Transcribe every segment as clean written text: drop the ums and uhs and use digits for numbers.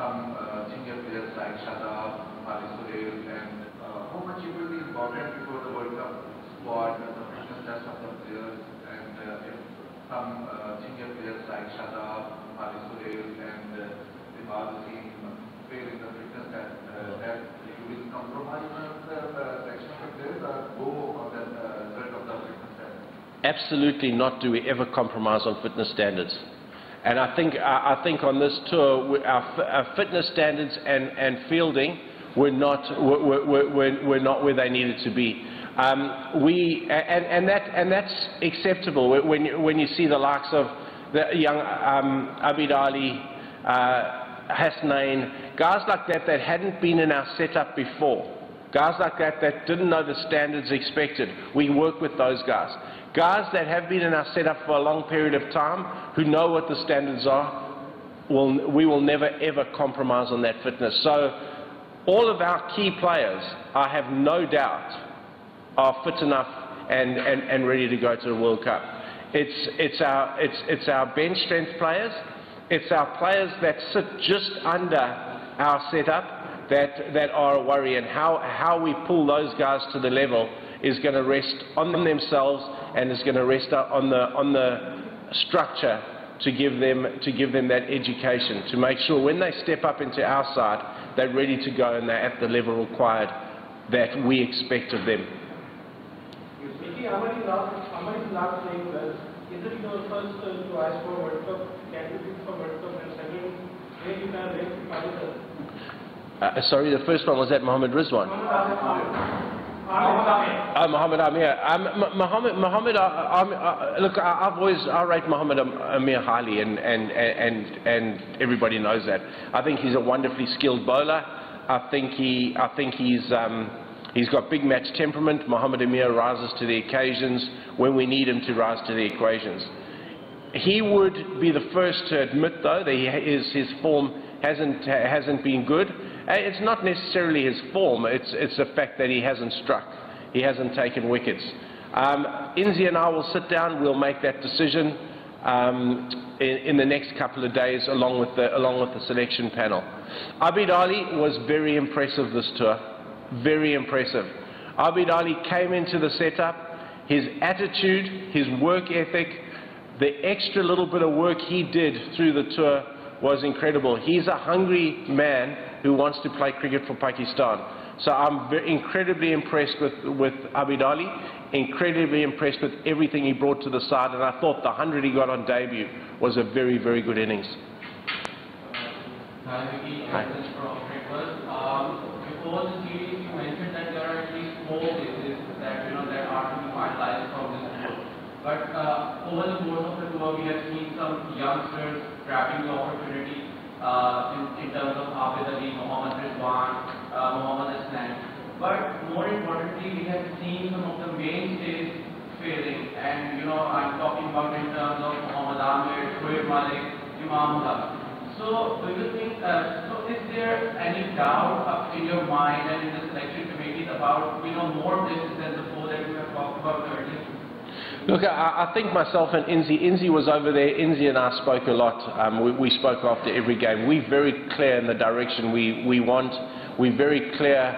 some senior players like Shadab, and how much it will be important before the World Cup squad, the fitness test of the players, and if some senior players like Shadab, and the other team fail in the fitness test, that you will compromise the selection of the players or go on the result of the fitness test? Absolutely not do we ever compromise on fitness standards. And I think on this tour, our fitness standards and fielding were not where they needed to be. That's acceptable when you see the likes of the young Abid Ali, Hasnain, guys like that hadn't been in our setup before. Guys like that didn't know the standards expected. We work with those guys. Guys that have been in our setup for a long period of time, who know what the standards are, we will never ever compromise on that fitness. So all of our key players, I have no doubt, are fit enough and ready to go to the World Cup. It's our bench strength players, it's our players that sit just under our setup that are a worry, and how we pull those guys to the level is going to rest on themselves, and is going to rest on the structure to give them that education, to make sure when they step up into our side, they're ready to go and they're at the level required that we expect of them. How many last playing players? Is it your first to ask for World Cup, candidates for World Cup, and second, where you can raise the finals? Sorry, the first one was that Mohammed Rizwan. Mohammed Amir. Mohammed, look, I rate Mohammed Amir highly, and everybody knows that. I think he's a wonderfully skilled bowler. I think he's got big match temperament. Mohammed Amir rises to the occasions when we need him to rise to the equations. He would be the first to admit, though, that his form hasn't been good. It's not necessarily his form, it's the fact that he hasn't struck. He hasn't taken wickets. Inzi and I will sit down, we'll make that decision in the next couple of days along with the selection panel. Abid Ali was very impressive this tour, very impressive. Abid Ali came into the setup, his attitude, his work ethic, the extra little bit of work he did through the tour was incredible. He's a hungry man who wants to play cricket for Pakistan. So I'm incredibly impressed with Abid Ali, incredibly impressed with everything he brought to the side, and I thought the 100 he got on debut was a very, very good innings. Hi. Before the series, you mentioned that there are at least 4 cases that that are to be finalized from this tour. But over the course of the tour, we have seen some youngsters grabbing the opportunity in terms of Abid Ali, Mohammed Rizwan, Mohammed Hasnain. But more importantly, we have seen some of the mainstays failing, and I'm talking about in terms of Mohammed Amir, Shoaib Malik, Imamullah. So do you think, so is there any doubt in your mind and in the selection committees about more places than the 4 that you have talked about earlier? Look, I think myself and Inzi was over there. Inzi and I spoke a lot. We spoke after every game. We're very clear in the direction we want. We're very clear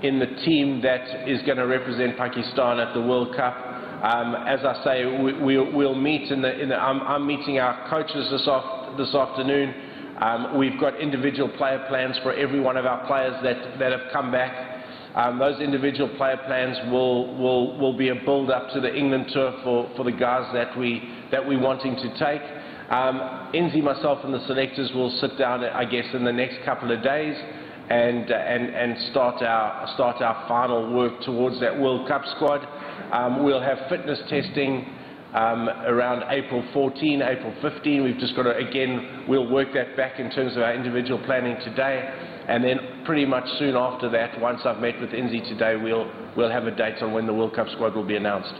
in the team that is going to represent Pakistan at the World Cup. As I say, we'll meet I'm meeting our coaches this afternoon. We've got individual player plans for every one of our players that have come back. Those individual player plans will be a build-up to the England tour for the guys that we're wanting to take. Inzi, myself, and the selectors will sit down, I guess, in the next couple of days and start our final work towards that World Cup squad. We'll have fitness testing around April 14, April 15. We've just got to, again, we'll work that back in terms of our individual planning today, and then pretty much soon after that, once I've met with Inzi today, we'll have a date on when the World Cup squad will be announced.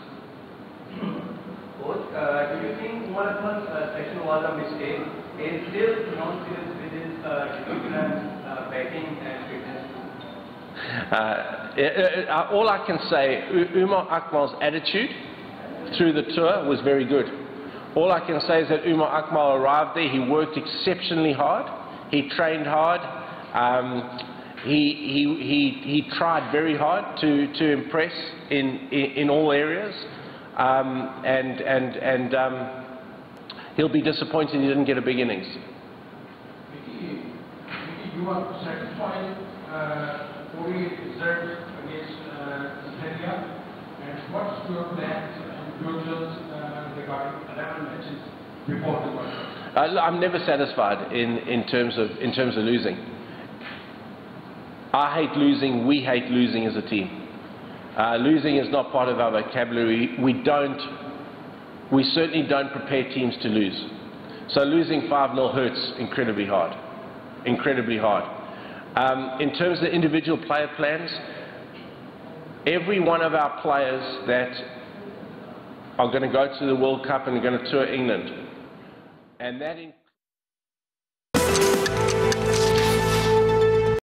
Coach, do you think Umar Akmal's selection was a mistake? Is still non-serious with his batting and fitness? All I can say, Umar Akmal's attitude through the tour was very good. All I can say is that Umar Akmal arrived there, he worked exceptionally hard, He trained hard. He tried very hard to impress in all areas, and he'll be disappointed he didn't get a big innings. Mickey, you are satisfied 48 results against Australia, and what's your plans and futures regarding 11 matches before the World Cup? I'm never satisfied in terms of losing. I hate losing. We hate losing as a team. Losing is not part of our vocabulary. We certainly don't prepare teams to lose. So losing 5-0 hurts incredibly hard. Incredibly hard. In terms of the individual player plans, every one of our players that are going to go to the World Cup and are going to tour England, and that